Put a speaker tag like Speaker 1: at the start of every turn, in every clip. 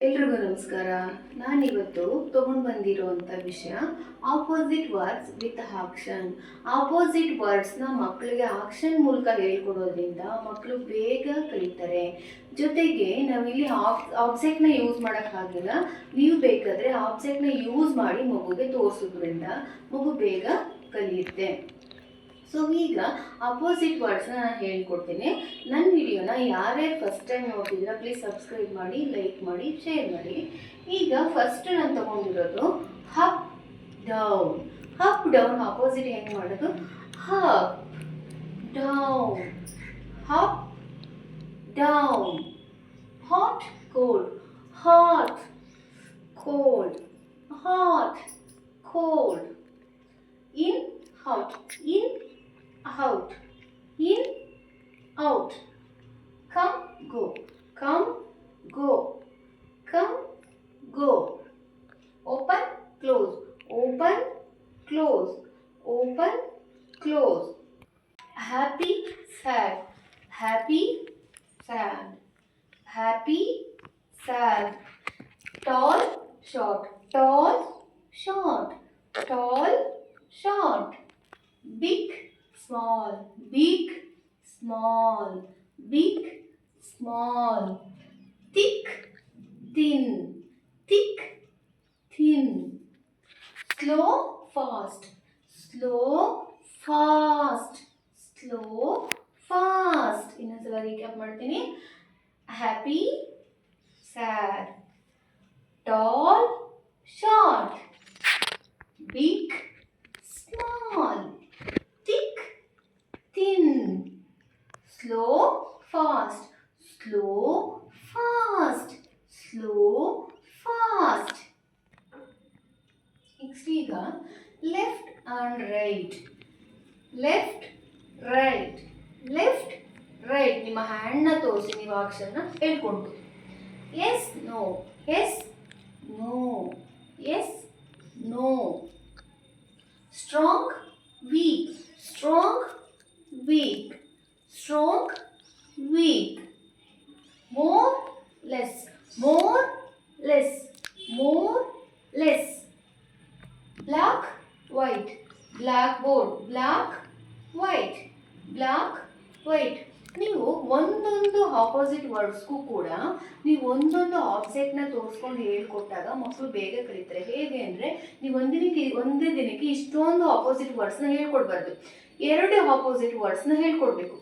Speaker 1: ಎಲ್ರಿಗೂ ನಮಸ್ಕಾರ. ನಾನಿವತ್ತು ತಗೊಂಡು ಬಂದಿರುವಂಥ ವಿಷಯ opposite words with action. Opposite ವರ್ಡ್ಸ್ನ ಮಕ್ಕಳಿಗೆ ಆಕ್ಷನ್ ಮೂಲಕ ಹೇಳ್ಕೊಡೋದ್ರಿಂದ ಮಕ್ಕಳು ಬೇಗ ಕಲಿತಾರೆ. ಜೊತೆಗೆ ನಾವಿಲ್ಲಿ ಆಬ್ಜೆಕ್ಟ್ನ ಯೂಸ್ ಮಾಡೋಕ್ಕಾಗಿಲ್ಲ. ನೀವು ಬೇಕಾದರೆ ಆಬ್ಜೆಕ್ಟ್ನ ಯೂಸ್ ಮಾಡಿ ಮಗುಗೆ ತೋರಿಸೋದ್ರಿಂದ ಮಗು ಬೇಗ ಕಲಿಯುತ್ತೆ. ಸೊ ಈಗ ಅಪೋಸಿಟ್ ವರ್ಡ್ಸ್ನ ನಾನು ಹೇಳ್ಕೊಡ್ತೀನಿ. ನನ್ನ ವಿಡಿಯೋನ ಯಾರ್ಯಾರು ಫಸ್ಟ್ ಟೈಮ್ ನೋಡ್ತಿದ್ದೀರಾ ಪ್ಲೀಸ್ ಸಬ್ಸ್ಕ್ರೈಬ್ ಮಾಡಿ, ಲೈಕ್ ಮಾಡಿ, ಶೇರ್ ಮಾಡಿ. ಈಗ ಫಸ್ಟ್ ನಾನು ತೊಗೊಂಡಿರೋದು up down. Up down opposite ಹೆಂಗೆ ಮಾಡೋದು? Up down, up down. Hot cold, hot cold, hot cold. In out, in out, in, out. Come, go, come, go, come, go. Open, close, open, close, open, close. Happy, sad, happy, sad, happy, sad. Tall, short, tall, short, tall, short. Big, small, big, small, big, small. Thick, thin, thick, thin. Slow, fast, slow, fast, slow, fast. ಇನ್ನೊಂದ್ಸಲ recap ಮಾಡ್ತೀನಿ. Happy, sad, tall, short, big, small, thick, thin. Slow, fast, slow, fast, slow, fast. Next ಈಗ left and right, left, right, left, right. ನಿಮ್ಮ ಹ್ಯಾಂಡ್ನ ತೋರಿಸಿ ನೀವು ಅಕ್ಷರನ ಹೇಳ್ಕೊಂಡು. Yes, no, yes, no, yes, no. Strong, weak, strong, weak, strong, weak. More, less, more, less, more, less. Black, white, blackboard, black, white, black, white. ನೀವು ಒಂದೊಂದು opposite ವರ್ಡ್ಸ್ಗೂ ಕೂಡ ನೀವು ಒಂದೊಂದು ಆಬ್ಜೆಕ್ಟ್ನ ತೋರಿಸ್ಕೊಂಡು ಹೇಳ್ಕೊಟ್ಟಾಗ ಮಕ್ಕಳು ಬೇಗ ಕಲಿತಾರೆ. ಹೇಗೆ ಅಂದರೆ ನೀವು ಒಂದೇ ದಿನಕ್ಕೆ ಇಷ್ಟೊಂದು ಆಪೋಸಿಟ್ ವರ್ಡ್ಸ್ನ ಹೇಳ್ಕೊಡ್ಬಾರ್ದು. 2 ಆಪೋಸಿಟ್ ವರ್ಡ್ಸ್ನ ಹೇಳ್ಕೊಡ್ಬೇಕು.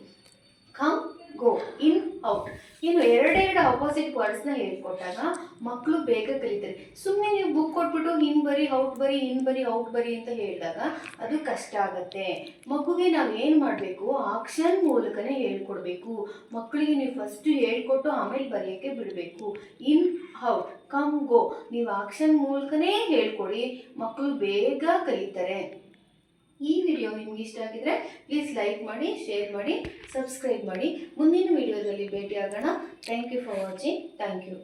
Speaker 1: ಕಮ್, ಗೋ, ಇನ್, ಔಟ್. ಇನ್ನು 2 ಆಪೋಸಿಟ್ ವರ್ಡ್ಸ್ನ ಹೇಳ್ಕೊಟ್ಟಾಗ ಮಕ್ಕಳು ಬೇಗ ಕಲಿತಾರೆ. ಸುಮ್ಮನೆ ನೀವು ಬುಕ್ ಕೊಟ್ಬಿಟ್ಟು ಇನ್ ಬರಿ, ಔಟ್ ಬರಿ, ಇನ್ ಬರಿ, ಔಟ್ ಬರಿ ಅಂತ ಹೇಳಿದಾಗ ಅದು ಕಷ್ಟ ಆಗುತ್ತೆ. ಮಗುಗೆ ನಾವು ಏನು ಮಾಡಬೇಕು? ಆಕ್ಷನ್ ಮೂಲಕನೇ ಹೇಳ್ಕೊಡ್ಬೇಕು. ಮಕ್ಕಳಿಗೆ ನೀವು ಫಸ್ಟ್ ಹೇಳ್ಕೊಟ್ಟು ಆಮೇಲೆ ಬರೆಯೋಕ್ಕೆ ಬಿಡಬೇಕು. ಇನ್, ಔಟ್, ಕಮ್, ಗೋ ನೀವು ಆಕ್ಷನ್ ಮೂಲಕನೇ ಹೇಳ್ಕೊಡಿ, ಮಕ್ಕಳು ಬೇಗ ಕಲಿತಾರೆ. ಈ ವಿಡಿಯೋ ನಿಮ್ಗೆ ಇಷ್ಟ ಆಗಿದ್ರೆ ಪ್ಲೀಸ್ ಲೈಕ್ ಮಾಡಿ, ಶೇರ್ ಮಾಡಿ, ಸಬ್ಸ್ಕ್ರೈಬ್ ಮಾಡಿ. ಮುಂದಿನ ವಿಡಿಯೋದಲ್ಲಿ ಭೇಟಿ ಆಗೋಣ. Thank you for watching. Thank you.